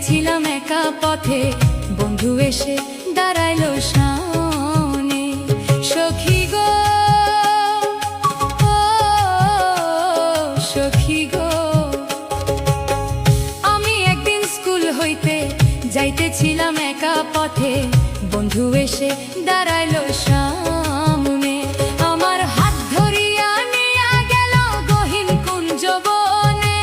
যাইতেছিলাম একা পথে, বন্ধু এসে দাঁড়াইলো সামনে। সখী গো, ও সখী গো, আমি একদিন স্কুল হইতে যাইতেছিলাম একা পথে, বন্ধু এসে দাঁড়াইলো সামনে। আমার হাত ধরিয়া নিয়া গেল গহীন কুঞ্জ বনে,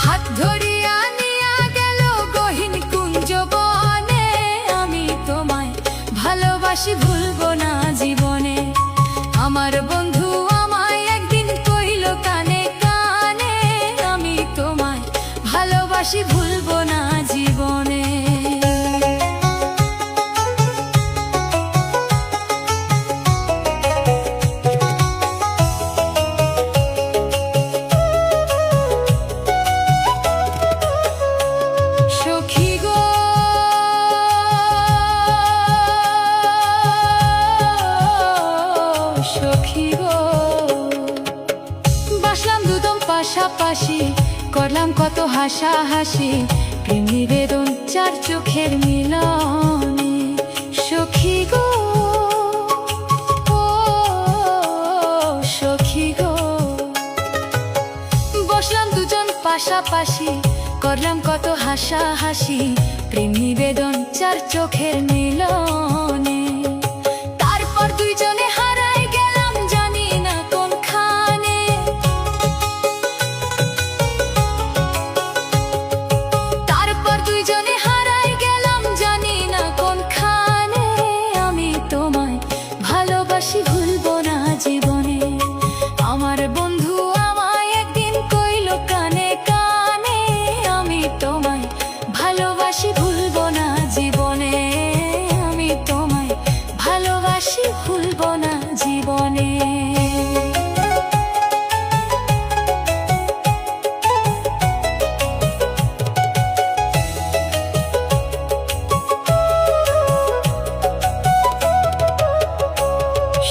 হাত ধরিয়া নিয়া গেল গহীন কুঞ্জ বনে। আমি তোমায় ভালোবাসি, ভুলবো না জীবনে। আমার বন্ধু আমায় একদিন কইল কানে কানে, আমি তোমায় ভালোবাসি, ভুলবো না জীবনে। সখী গো, সখী গো, বাসলাম দুদম পাশাপাশি, করলাম কত হাসাহাসি, প্রেম নিবেদন চার চোখের মিলনে। সখী গো, ও সখী গো, বসলাম দুজন পাশাপাশি, করলাম কত হাসাহাসি, প্রেম নিবেদন চার চোখের মিলনে। তারপর দুইজনে হারাই গেলাম জানি না কোনখানে, তারপর দুইজনে হারাই গেলাম জানি না কোনখানে। আমি তোমায় ভালোবাসি, ভুলবো না জীবনে। আমার বন্ধু আমায় একদিন কইল কানে কানে, আমি তোমায় ভালোবাসি, ভুলবো না জীবনে। আমি তোমায় ভালোবাসি, ভুলবো না জীবনে।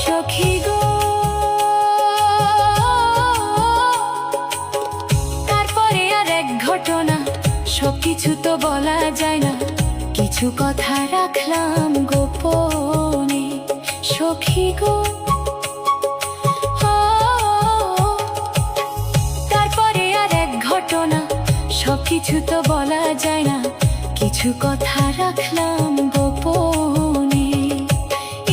সখী গো, তারপরে আর এক ঘটনা, সবকিছু তো বলা যায় না, কিছু কথা রাখলাম গোপনে। সখী গো, তারপরে আর এক ঘটনা, সবকিছু তো বলা যায় না, কিছু কথা রাখলাম গোপনে।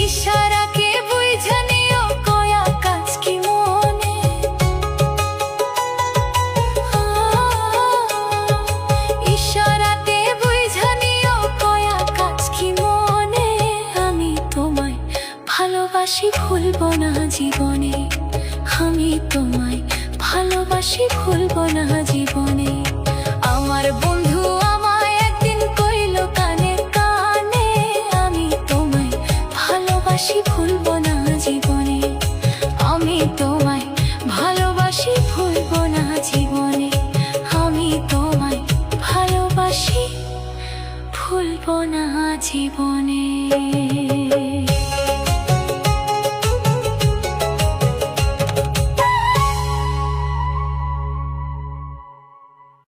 ইশারাকে বুঝা নিও কয়া কাজ কি মনে, ইশারাতে বুঝা নিও কয়া কাজ কি মনে। আমি তোমায় ভালোবাসি, ভুলবো না জীবনে। আমি তোমায় ভালোবাসি, ভুলবো না জীবনে। আমার বন্ধু আমায় একদিন কইল কানে কানে, আমি তোমায় ভালোবাসি, ভুলবো না জীবনে। আমি তোমায় ভালোবাসি, ভুলবো না জীবনে। আমি তোমায় ভালোবাসি, ভুলবো না জীবনে।